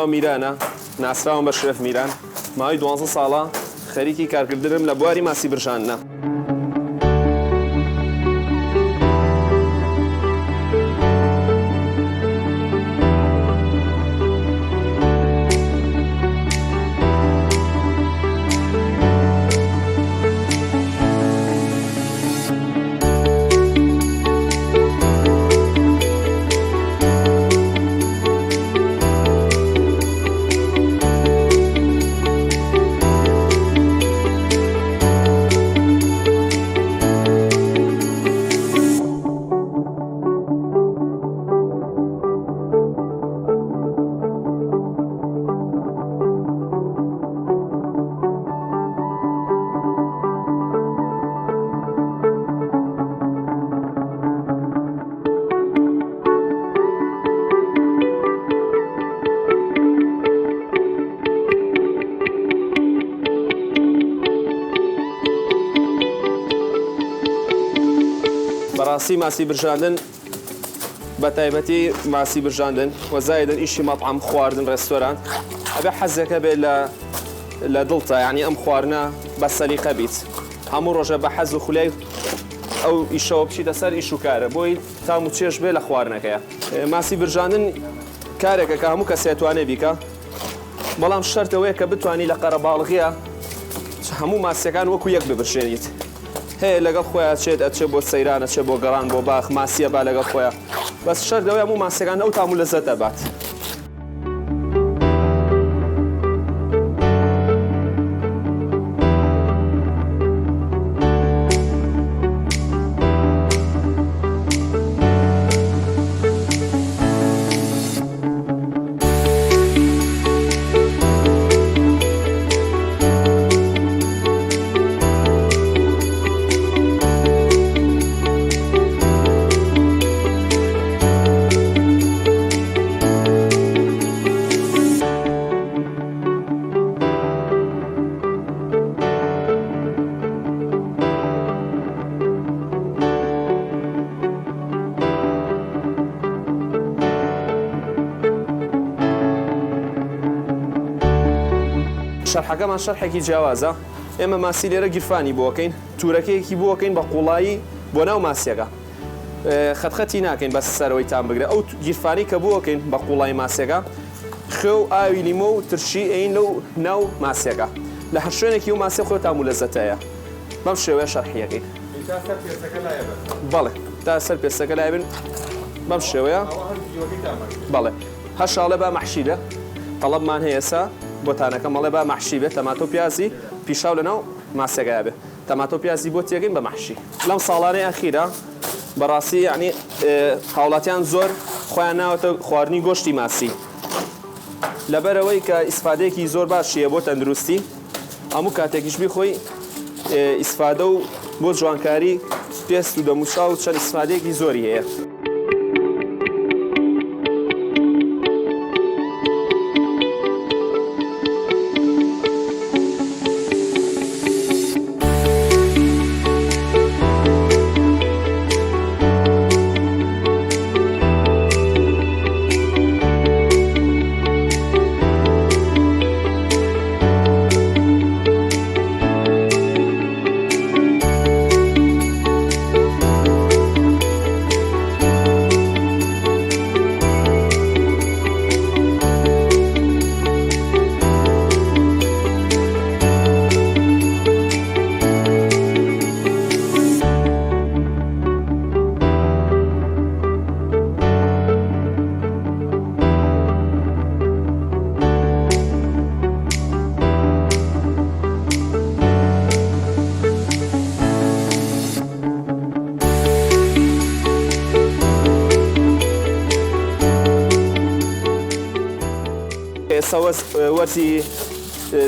ناو میرانە ناسراوم بە شرێف میران ماوەی 12 ساڵە خەریکی کارکردنم لە بواری ماسی برژاندنە. بەڕاستی ماسی برژاندن بە تایبەتی ماسی برژاندن وەزایدن ئیشی مەطعەم خواردن ڕێستۆران ئەبێ حەزەکە بێت لە دڵتە یعنی ئەم خواردنە بە سەلیقە بیت هەموو ڕۆژە بە حەز و خولای ئەو ئیشەوە بچیتە سەر ئیش و کارە بۆی تام و چێش بێ لە خواردنەکەیە. ماسی برژاندن کارێکە کە هەموو کەسێ توانێ بیکە بەڵام شەرتەوەیە کە بتوانی لە قەرەباڵغیە هەموو ماسیەکان وەکو یەک ببرشێنیت. هەیە لەگەڵ خۆیان چێت ئەچێ بۆ سەیران ئەچێ بۆ گەڕان بۆ باخ ماسیە با لەگەڵ خۆیان بەس شەرت لەوەی هەموو ماسیەکان ئەو تام و لەزەت دەبات. شەرحەکەمان شەرحێکی جیاوازە ئێمە ماسی لێرە گیرفانی بۆکەین تورەکەیەکی بۆکەین بە قوڵایی بۆ ناو ماسیەکە خەتخەتی ناکەین بەس سەرەوەی تام بگرێت ئەو گیرفانی کە بۆکەین بە قوڵایی ماسیەکە خێو ئاوی لیمۆ و ترشی ئەین لەو ناو ماسیەکە لە هەر شوێنێکی و ماسی خۆی تام و لەزەتەیە بەم شێوەیە شەرحیەکەی بەڵێ تا سەر پێستەکە لای بن بەم شێوەیە بەڵێ هەشاڵێ با مەحشیدە تەڵەبمان هەیە ئێستا بۆتانەکە مەڵێ با مەحشی بێت تەماتۆ پیازی پیشاو لەناو ماسیەکەیە بێت تەماتۆ پیازی بۆ تێگەین بە مەحشی. لەم ساڵانەی ئەخیرە بەڕاستی یعنی هاوڵاتیان زۆر خۆیان ناوەتە خواردنی گۆشتی ماسی لەبەرەوەی کە ئیسفادەیەکی زۆر باشیە بۆ تەندروستی هەموو کاتێکیشبی خۆی ئیسفادە و بۆ جوانکاری پێست و دەموچاو و چەند ئیسفادەیەکی زۆری هەیە. وەرزی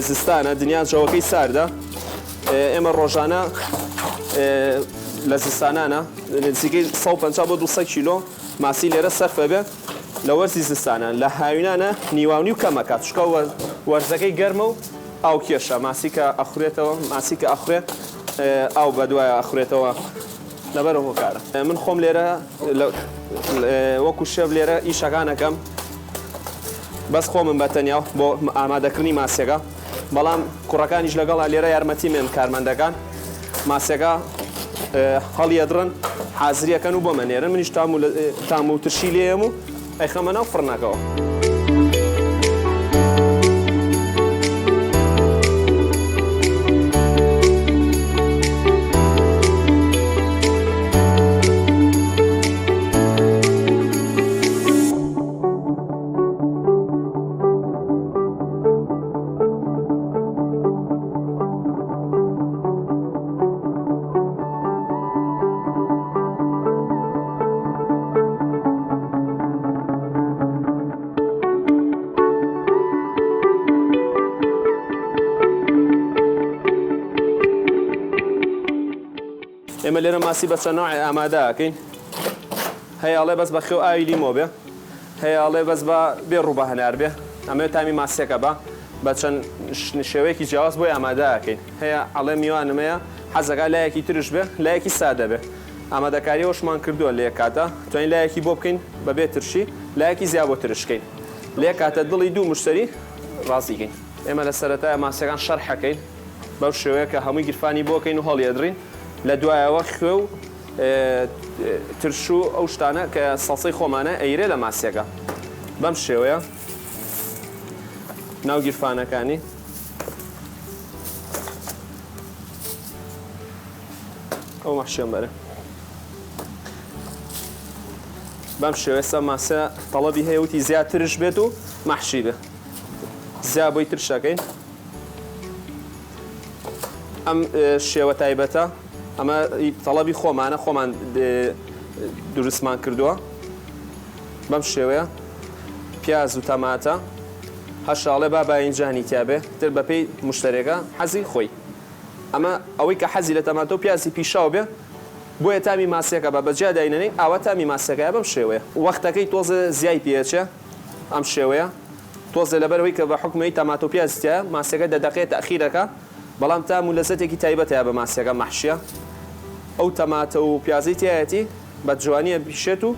زستانە دنیا جەوەکەی ساردە ئێمە ڕۆژانە لە زستانانە نزیکەی 150 بۆ 200 کیلۆ ماسی لێرە سەرفە بێ لە وەرزی زستانە لە هاوینانە نیواونی و کەمەکات چکە وەرزەکەی گەرمە و ئاو کێشە ماسی کە ئەخورێتەوە ماسی کە ئەخورێت ئاو بە دوایە ئەخورێتەوە لەبەرەوە کارە. من خۆم لێرە وەکو شێف لێرە ئیشەکانەکەم بەس خۆمم بەتەنیا بۆ ئامادەکردنی ماسیەکە بەڵام کوڕەکانیش لەگەڵا لێرە یارمەتی من کارمەندەکان ماسیەکە هەڵیەدڕن حازریەکەن و بۆ مەنێرن منیش تام و ترشی لێم و ئەیخەمە ناو فڕنەکەەوە. ئێمە لێرە ماسی بە چەند نوعی ئامادەکەین هەیەڵێ بەس بە خێو ئاوی لیمۆ بێ هەیەڵێ بەس بە بێ ڕووبە هەنار بێ ئەمە تامی ماسیەکە بە چەند شێوەیەکی جیاواز بۆی ئامادەکەین هەیە ئەڵێ میوانمەیە حەزەکە لایەکی ترش بێ لایەکی سادە بێ ئامادەکاریەوەشمان کردووە لێ کاتە توانین لایەکی بۆ بکەین بەبێ ترشی لایەکی زیاد بۆ ترشکەین لێ کاتە دڵی دوو مشتری ڕاستیکەین ئێمە لە سەرەتای ماسیەکان شەرحەکەین بەو شێوەیە کە هەمووی گیرفانی بۆکەین و هەڵیەدرین لە دوایەوە خوێ و ترش و ئەو شتانە کە سەڵسەی خۆمانە ئەیرێ لە ماسیەکە بەم شێوەیە ناو گیرفانەکانی ئەو مەحشێم بەرە بەم شێوەیە ماسە تەڵەبی هەیە وتی زیاد ترش بێت و مەحشی بێ زیاد بۆی ترشەکەین ئەم شێوە تایبەتە ئەمە تەڵەبی خۆمان دروستمان کردووە بەم شێوەیە پیاز و تەماتە هەشاڵێ با باینجانی تیابێ تر بەپێی مشتێکە حەزی خۆی ئەمە ئەوەی کە حەزی لە تەماتە و پیازی پیشاو بێ بۆیە تامی ماسیەکە بە بەجیا داینەنەی ئاوە تامی ماسیەکەیە بەم شێوەیە وەختەکەی تۆزە زیای پێچێ ئەم شێوەیە تۆزە لەبەرەوەی کە بە حکومەی تەماتە و پیازتیە ماسیەکە دەدەقێت تەخیرەکە بەڵام تام و لەزەتێکی تایبەتەیە بە ماسیەکە مەحشیە ئەو تەماتە و پیازی تایەتی بە جوانیە پیشێت و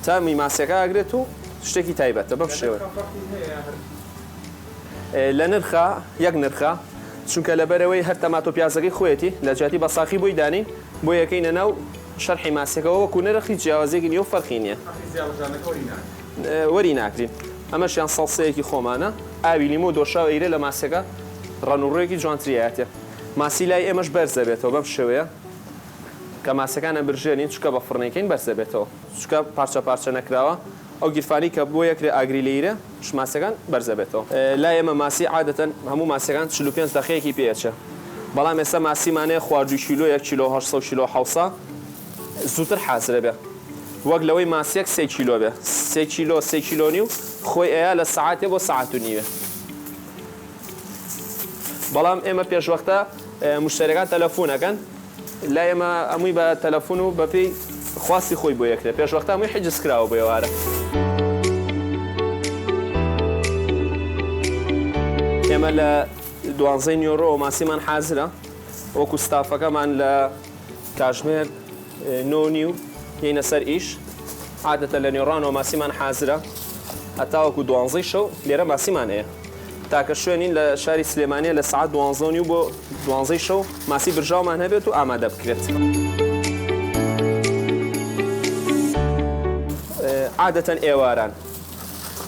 تامی ماسیەکە ئاگرێت و شتێکی تایبەتە بەم شێوە لە نرخە یەک نرخە چونکە لەبەرەوەی هەر تەماتە و پیازەکەی خۆیەتی لە جاتی بە ساخی بۆی دانین بۆ یەکەینە ناو شەرحی ماسیەکەەوە وەکو نرخی جیاوازێکی نیە و فەرقی نییە وەری ناکرین ئەمەشیان سەڵسەیەکی خۆمانە ئاوی لیمۆ دۆشاو ئەیرێ لە ماسیەکە ڕەنوڕێکی جوانتریایەتێ ماسی لای ئێمەش بەرزە بێتەوە بەم شێوەیە کە ماسیەکانە برژێنین چکە بە فڕنەکەین بەرزە بێتەوە چکە پارچە پارچە نەکراوە ئەو گیرفانی کە بۆ یەکرێ ئاگری لێیرە ماسیەکان بەرزە بێتەوە لای ئێمە ماسی عادەتەن هەموو ماسیەکان 45 دقیقەیەکی پێچە بەڵام ئێستا ماسیمانەیە خواردوی کیلۆ 1 کیلۆ 800 کیلۆ 700 زووتر حازرە بێ وەک لەوەی ماسیەک 3 کیلۆ بێ 3 کیلۆ 3 کیلۆ نیو خۆی ئەیە لە سەعاتێ بۆ سەعات و نیوە بەڵام ئێمە پێشوەختە مشتەرەکان تەلەفۆنەکەن لا ئێمە ئەمووی بە تەلەفۆن و بەپێی خواستی خۆی بۆ یەکرێ پێشوەختە هەمووی حجز کراوە بۆ ئێوارە ئێمە لە 12 نیۆڕۆ ماسیمان حازرە وەکو ستافەکەمان لە کاتژمێر 9 یینە سەر ئیش عادەتە لە نێڕانەوە ماسیمان حازرە هەتا وەکو 12 شەو لێرە ماسیمان هەیە تاکە شوێنین لە شاری سلێمانیە لە سعات 12 بۆ 12 شەو ماسی برژاومان هەبێت و ئامادە بکرێت عادەتەن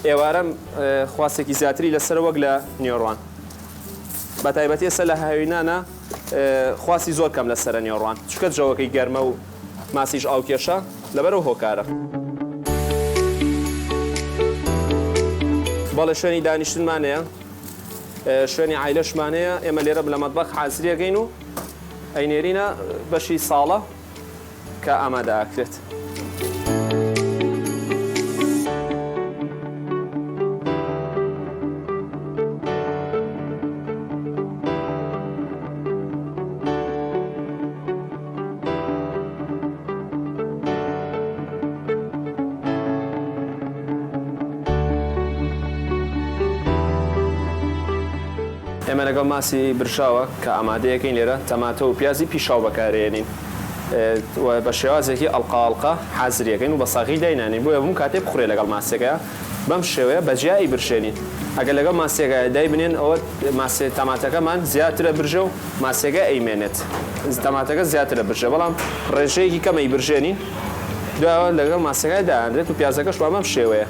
ئێواران خواستێکی زیاتری لەسەر وەک لە نێڕوان بە تایبەتی ئێستا لە هاوینانە خواستی زۆر کەم لەسەرە نێڕوان چکە جەوەکەی گەرمە و ماسیش ئاوکێشە لەبەرەوە هۆکارە بەڵێ شوێنی دانیشتنمانەیە شوێنی عایلەشمانەیە ئێمە لێرە لە مەتبەخ حازریەکەین و ئەینێرینە بەشی ساڵە کە ئامادە ئاکرێت ئێمە لەگەڵ ماسی برژاوە کە ئامادەیەکەین لێرە تەماتە و پیازی پیشاو بەکارێنین بە شێوازێکی ئەڵقاڵقا حازریەکەین و بە ساغی داینانین بۆیە بووم کاتێ بخورێ لەگەڵ ماسیەکە بەم شێوەیە بەجیایی برشێنین ئەگەر لەگەڵ ماسیێگە دای بنێن ئەوە ماسی تەماتەکەمان زیاترە برژە و ماسیێگە ئەیمێنێت تەماتەکە زیاترە برژە بەڵام ڕێژەیەکی کەمەی برژێنین دوایەوە لەگەڵ ماسیەکەی دادرێت و پیازەکەش بەم شێوەیە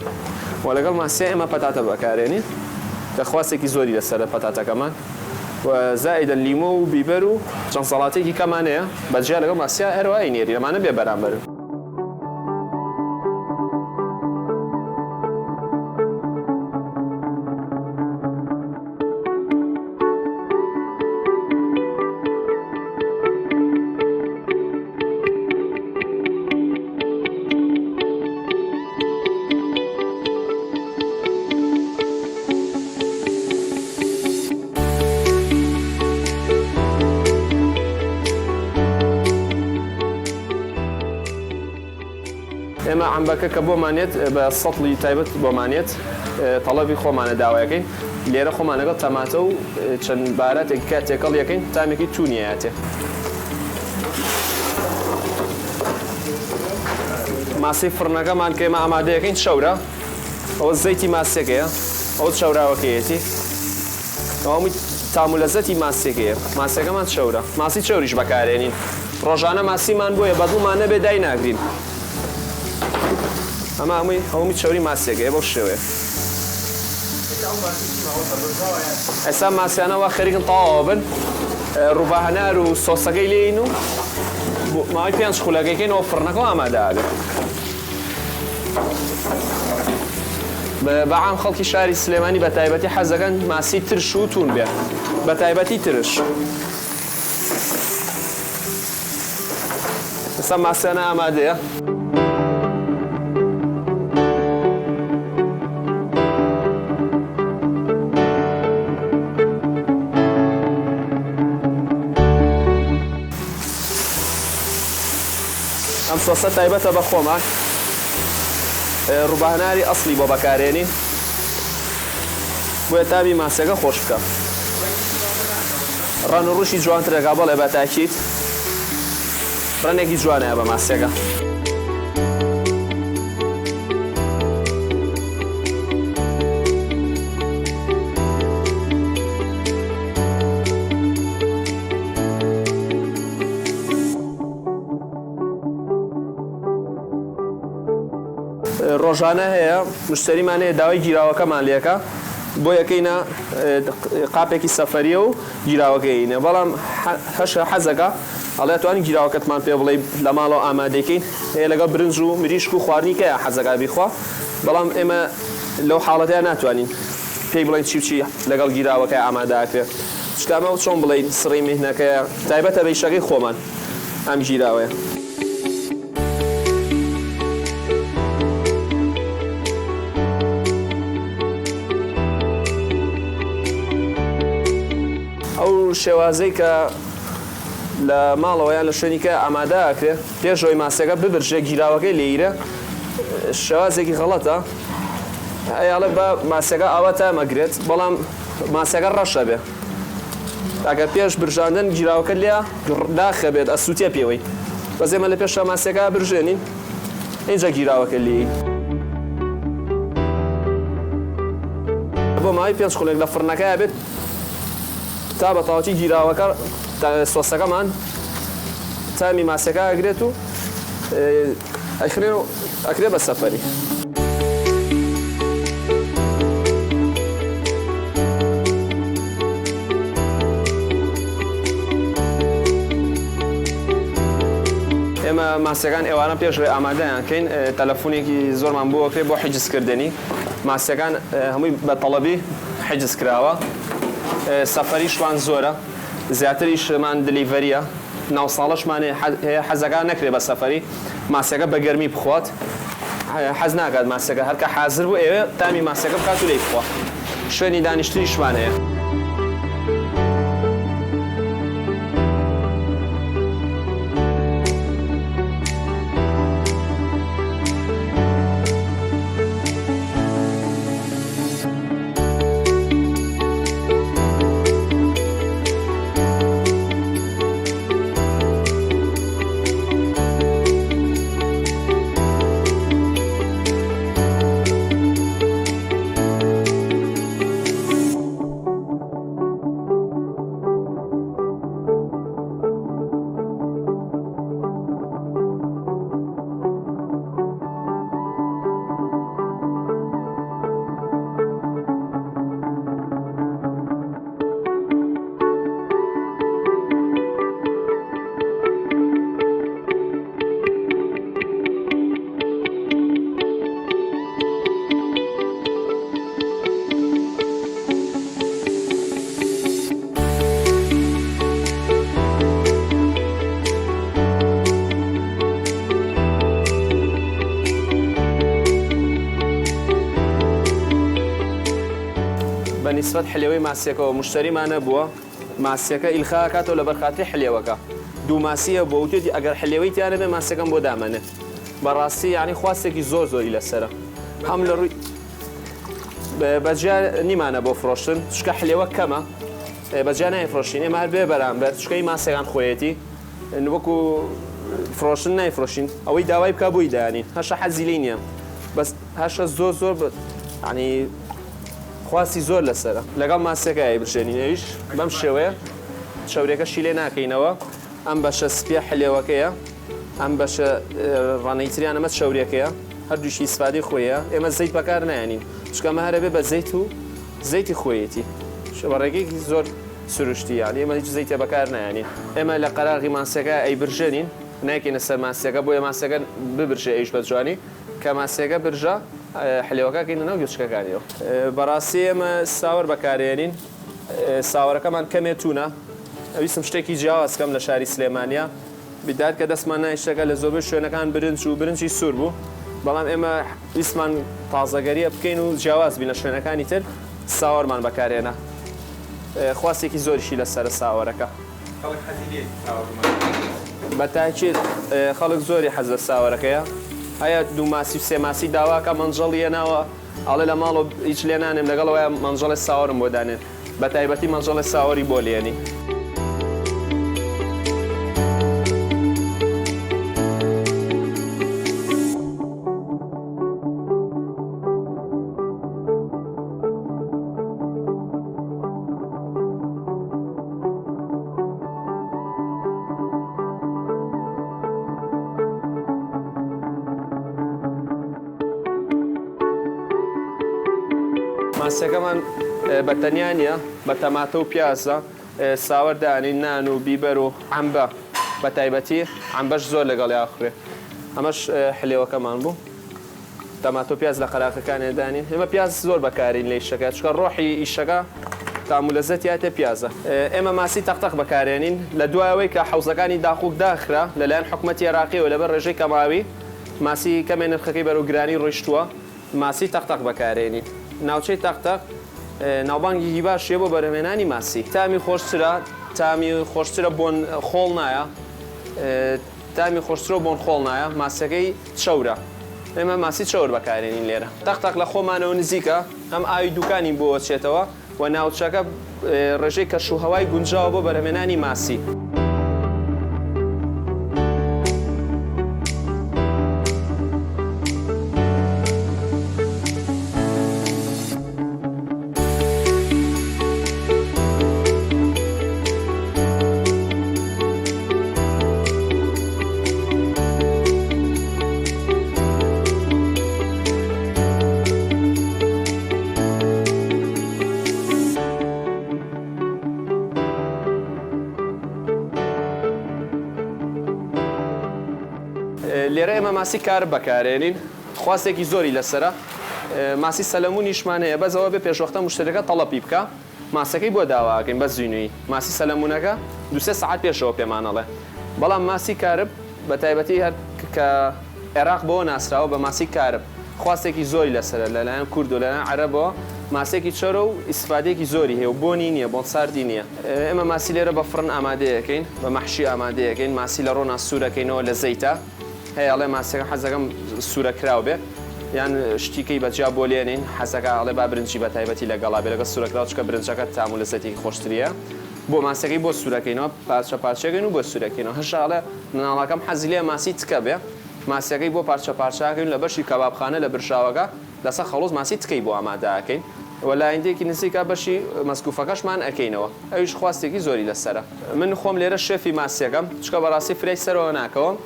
و لەگەڵ ماسیە ئێمە پەتاتە بەکارێنین دەخواستێکی زۆری لەسەر پەتاتەکەمان و زائدە لیمۆ و بیبەر و چەند سەڵاتێکی کەمانەیە بەجیا لەگەڵ ماسیە هەروە ئەینێری ئەمانە بێ بەرامبەر ئێمە عەمبەکە کە بۆمانێت بە سەڵی تایبەت بۆمانێت تەڵەبی خۆمانە داوایەکەین لێرە خۆمان لەگەڵ تەماتە و چەند باراتێک کە تێکەڵ یەکەین تامێکی تونیایەتێ ماسی فڕنەکەمان کە ئێمە ئامادەیەکەین شەورە ئەوە زەیتی ماسیەکەیە ئەوە شەوراوەکەیەتی ئەوەی تام و لەزەتی ماسیەکەیە ماسیەکەمان شەورە ماسی چەوریش بەکارێنین ڕۆژانە ماسیمان بۆیە بەدڵمان نەبێ دای ناگرین ئەمە هەمووی چەوری ماسیەکەیە بەو شێوەیە ئێستا ماسیانەوە خەریکن تەواو بن ڕووبەهەنار و سۆسەکەی لێین و ماوەی پێنج خولەکەیکەینەوە فڕنەکەەوە ئامادەگرن بەعام خەڵکی شاری سلێمانی بە تایبەتی حەزەکەن ماسی ترش و تون بێ بە تایبەتی ترش ئێستا ماسیانە ئامادەیە ئەم سۆسە تایبەتە بە خۆمان ڕووبەهەناری ئەسڵی بۆ بەکارێنین بۆیە تامی ماسیەکە خۆش بکە ڕەن و ڕووشی جوانترێکا بەڵێ بە تاکید ڕەنێکی جوانەیە بە ماسیەکە ڕۆژانە هەیە مشتریمان هەیە داوای گیراوەکەمان لێکە بۆ یەکەینە قاپێکی سەفەریە و گیراوەکەینە بەڵام هەشە حەزەکە ئەڵێ توانین گیراوەکەتمان پێ بڵێ لە ماڵەوە ئامادەکەین هەیە لەگەڵ برنج و مریشک و خواردنیکەیە حەزەکە بیخوا بەڵام ئێمە لەو حاڵەتەیە ناتوانین پێی بڵێن چی لەگەڵ گیراوەکەی ئامادەکرێ شتامە و چۆن بڵێین سڕی میهنەکەیە تایبەتە بە ئیشەکەی خۆمان ئەم گیراوەیە ئەو شێوازەی کە لە ماڵەوەیان لە شوێنیکە ئامادەکرێ پێشەوەی ماسیەکە ببرژێ گیراوەکەی لێیرە شێوازێکی غەڵەتە ئەیاڵێ بە ماسیەکە ئاواتە مەگرێت بەڵام ماسیەکە ڕەشە بێ ئەگەر پێش برژاندن گیراوەکە لێ داخە بێت ئەسووتێ پێوەی بەس ئێمە لە پێشە ماسیەکە برژێنین اینجا گیراوەکە لێی بۆ ماوەی پێنج خولێک لە فڕنەکەیە بێت تا بە تەواوەتی گیراوەکە سۆسەکەمان تامی ماسیەکە ئەگرێت و ئەکرێ بە سەفەری ئێمە ماسیەکان ئێوارە پێشوێ ئامادەیان کەین تەلەفۆنێکی زۆرمان بۆ وەکرێ بۆ حیجزکردنی ماسیەکان هەمووی بە تەڵەبی حیجز کراوە سەفەریشمان زۆرە زیاتریشمان دلیڤەریە ناوساڵەشمان هەیە حەزەکان نەکرێ بە سەفەری ماسیەکە بە گەرمی بخوات حەز ناکات ماسیەکە هەرکە حازر بوو ئێوە تامی ماسیەکە بکات و لێی بخوا شوێنی دانیشتنیشمان هەیە نسبت حليوي ماسيكا ومشتري معنا بوا ماسيكا الخا كاتو لبرخاتي حليوكا دو ماسيه بوتي اگر حليويتي انا به ماسيكا بودامنه براسي يعني خواسكي زوزو الى سرا حمل الري بجا نيمانا بو فروشن شكا حليوه كما بجا نه فروشين ما به برامبر شكاي ماسيكان خويتي نبكو فروشن نه فروشين او داوي بكابوي داني هاش حزيلينيا بس هاش زوزو يعني خواستی زۆر لەسرە لەگەڵ ماسێکای بژێنینەویش بەم شێوەیە شەورێکەشی لێ ناکەینەوە ئەم بەشە سپیا حلێوەکەیە ئەم بەشە ڕانەیتریان ئەمە شەورێکەیە هەردووشی ئیسفادەی خۆیە ئێمە زەیت بەکار نایەنین چکەمە هەرەبێ بە زەیت و زەیتی خۆیەتی بەڕێگەیەکی زۆر سروشتی یانی ئێمە هیچ زەیتە بەکار نایەنین ئێمە لە قەراغی ماسێکە ئەی برژێنین ناکەینە سەر ماسێکە بۆیە ماسێکە ببرژێ ئەیش بە جوانی کە ماسێکە برژە حلێوەکە کەینەوە گوچکەکانیەوە بەڕاستی ئێمە ساوەر بەکارێنین ساوەرەکەمان کەمێ توونە ئەویستم شتێکی جیاواز بکەم لە شاری سلێمانیا بیدار کە دەستمان نایشتەکە لە زۆربەی شوێنەکان برنج و برنجی سوور بوو بەڵام ئێمە ویستمان تازەگەریە بکەین و جیاواز بین لە شوێنەکانی تر ساوەرمان بەکارێنە خواستێکی زۆریشی لەسەر ساوەرەکە بەتاکید خەڵک زۆری حەز لە ساوەرەکەیە هەیە دوو ماسی سێ ماسی داواکە مەنجەڵی هێناوە ئاڵێ لە ماڵ هیچ لێ نانێم لەگەڵەوەی مەنجەڵی ساوەرم بۆ دانێن بە تایبەتی مەنجەڵی ساوەری بۆ لێنی ماسەکەمان بەتەنیا نیە بە تەماتە و پیازە ساوەر دانین نان و بیبەر و عەمبە بە تایبەتی عەمبەش زۆر لەگەڵ یاخورێ ئەمەش حلێوەکەمان بوو تەماتە و پیاز لە قەراغەکانێ دانین ئێمە پیاز زۆر بەکارین لە ئیشەکە چکە ڕۆحی ئیشەکە تام و لەزەتی هاتێ پیازە ئێمە ماسی تەختەق بەکارێنین لە دوایەوەی کە حەوزەکانی داخوک داخرا لەلایەن حکومەتی عێراقیەوە لەبەر ڕێژەی کەماوی ماسی کەمێ نرخەکەی بەرەوگرانی ڕۆیشتووە ماسی تەختەق بەکارێنین ناوچەی تەختەق ناوبانگێکی باشیە بۆ بەرهەمێنانی ماسی تامی خۆشترە بۆن خۆڵ نایە تامی خۆشترە بۆن خۆڵ نایە ماسەکەی چەورە ئێمە ماسی چەور بەکارێنین لێرە تەختەق لە خۆمانەوە نزیکە ئەم ئاوی دوکانی بۆ چێتەوە و ناوچەکە ڕێژەی کەشوهەوای گونجاوە بۆ بەرهەمێنانی ماسی لێرە ئێمە ماسی کار بەکارێنین خواستێکی زۆری لەسرە ماسی سەلەمونیشمان هەیە بەزەوە بێ پێشوەختە مشتەکە تەڵەپی بکە ماسەکەی بۆ داواکەین بە زوینوی ماسی سەلەمونەکە دو-سێ سەعات پێشەوە پێمانەڵێ بەڵام ماسی کارب بە تایبەتی هەر کە عێراق بۆ ناسراوە بە ماسی کارب خواستێکی زۆری لەسرە لەلایەن کورد و لەلایەن عەرەبەوە ماسێکی چۆرە و ئیسفادەیەکی زۆری هەیە و بۆنی نییە بۆن ساردی نییە ئێمە ماسی لێرە بە فڕن ئامادەیەکەین بە مەحشی ئامادەیەکەین ماسی لە ڕۆنا سوورەکەینەوە لە زەیتە هەیە ئەڵێ ماسەکە حەزەکەم سوورە کراو بێ یان شتیکەی بەجیا بۆ لێنین حەزەکە ئەڵێ با برنجی بە تایبەتی لەگەڵا بێ لەگە سوورە کراو چکە برنجەکە تام و لەزەتێکی خۆشتریە بۆ ماسەکەی بۆ سوورەکەینەوە پارچە پارچەکەین و بۆ سوورەکەینەوە هەش ئەڵێ مناڵەکەم حەزی لێ ماسی تکە بێ ماسیەکەی بۆ پارچە پارچاکەین لە بەشی کەبابخانە لە برژاوەکە لەسەر خەڵوز ماسی تکەی بۆ ئامادەکەین وەلایەندێکی نزیکە بەشی مەسکوفەکەشمان ئەکەینەوە ئەویش خواستێکی زۆری لەسرە من خۆم لێرە شێفی ماسیەکەم چکە بەڕاستی فرەی سەرەوە ناکەوم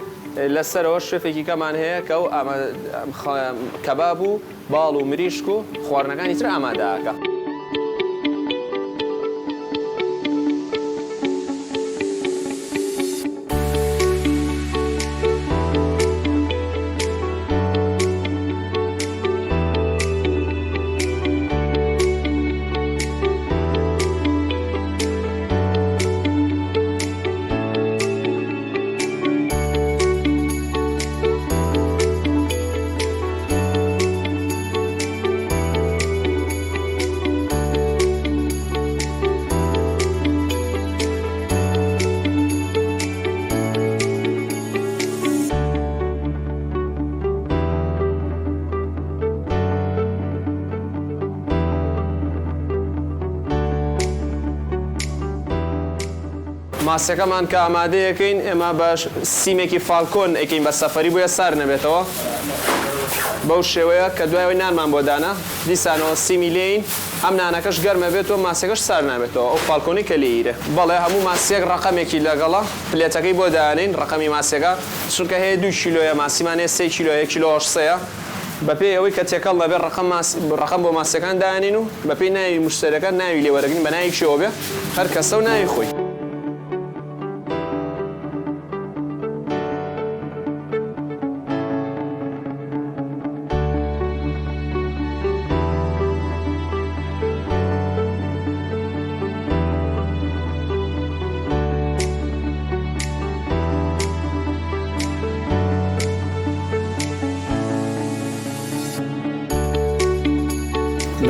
لەسەرەوە شێفێکی کەمان هەیە کە و کەباب و باڵ و مریشک و خواردنەکانی تر ئامادەکە ماسیەکەمان کە ئامادەیەکەین ئێمە بە سیمێکی فالکۆن ئەکەین بە سەفەری بۆیە سار نەبێتەوە بەو شێوەیە کە دوایەوەی نانمان بۆ دانا دیسانەوە سیمی لێین ئەم نانەکەش گەرمە بێتەوە ماسیەکەش سار نابێتەوە ئەو فالکۆنی کە لێیرە بەڵێ هەموو ماسیەک ڕقەمێکی لەگەڵە پلێتەکەی بۆ دانین ڕقەمی ماسیەکە چونکە هەیە 2 کیلۆیە ماسیمانێ 3 کیلۆ 1 کیلۆ 800ە بەپێ ئەوەی کە تێکەڵ دەبێت ڕقەم بۆ ماسیەکان دانین و بەپێی ناوی مشتەرەکان ناوی لێوەرەگرین بە ناویەکشەوە بێ هەر کەسە و ناوی خۆی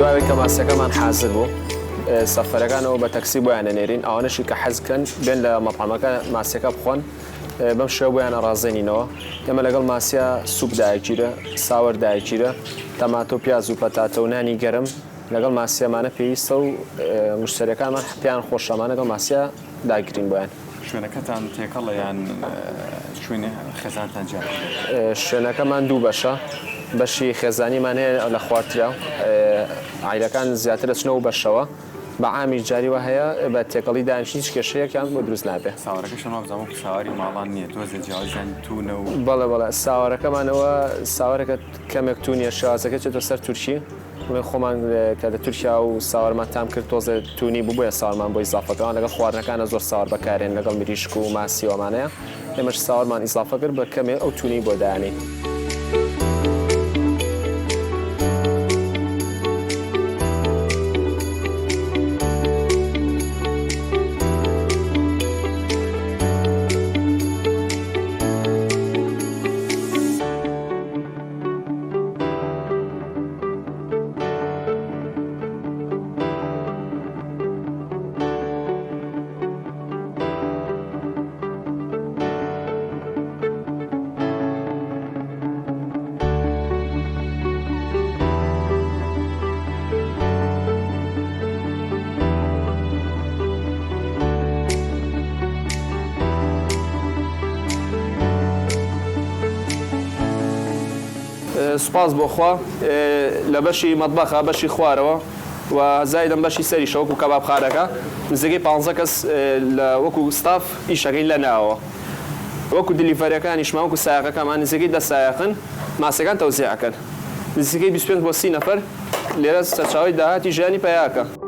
دوای کە ماسیەکەمان حازر بوو سەفەرەکانەوە بە تەکسی بۆیان دەنێرین ئەوانەشی کە حەزکەن بێن لە مەطعەمەکە ماسیەکە بخۆن بەم شێوە بۆیان ئەڕازێنینەوە ئێمە لەگەڵ ماسیە سوپ دایگیرە ساوەر دایگیرە تەماتۆ پیاز و پەتاتە و نانی گەرم لەگەڵ ماسیەمانە پێویستە و مشتەریەکانمان پێیان خۆشەمان لەگەڵ ماسیە داگرین بۆیان شوێنەکەتان تێکەڵە یان شوێنە خێزانتان جیا شوێنەکەمان 2 بەشە بەشی خێزانیمان هەیە لە خوارترا عیلەکان زیاتر دەچنەوە بەشەوە بە عامی جاریوە هەیە بە تێکەڵی دانیشتنی هیچ کێشەیەکیان بۆ دروست نابێت ساوەڕەکەشەوە بزانم ساواری ماڵان نییە تۆزە جیاوازیان تونە و بەڵێ ساوەڕەکەمانەوە ساوەرەکە کەمێک تونیە شازەکە چێتە سەر تورکی خۆمان کە لە تورکیا و ساوەرمان تام کرد تۆزە تونی بووە ساوەرمان بۆ ئیزافەکەمان لەگەڵ خواردنەکانە زۆر ساوەر بەکارێن لەگەڵ مریشک و ماسی وەمانەیە ئێمەش ساوەرمان ئیزافە کرد بە کەمێ ئەو تونی بۆ دایانین سوپاس بۆ خوا لە بەشی مەطبەخە بەشی خوارەوە و زایدەم بەشی سەریشە وەکو کەبابخانەکە نزیکەی 15 کەس لە وەکو ستاف ئیشەکەی لە ناوەوە وەکو دیلیڤەریەکانیشمان وەکو سایەقەکەمان نزیکەی 10 سایەقن ماسیەکان تەوزیعەکەن نزیکەی 25 بۆ 30 نەفەر لێرە سەرچاوی داهاتی ژیانی پەیاکە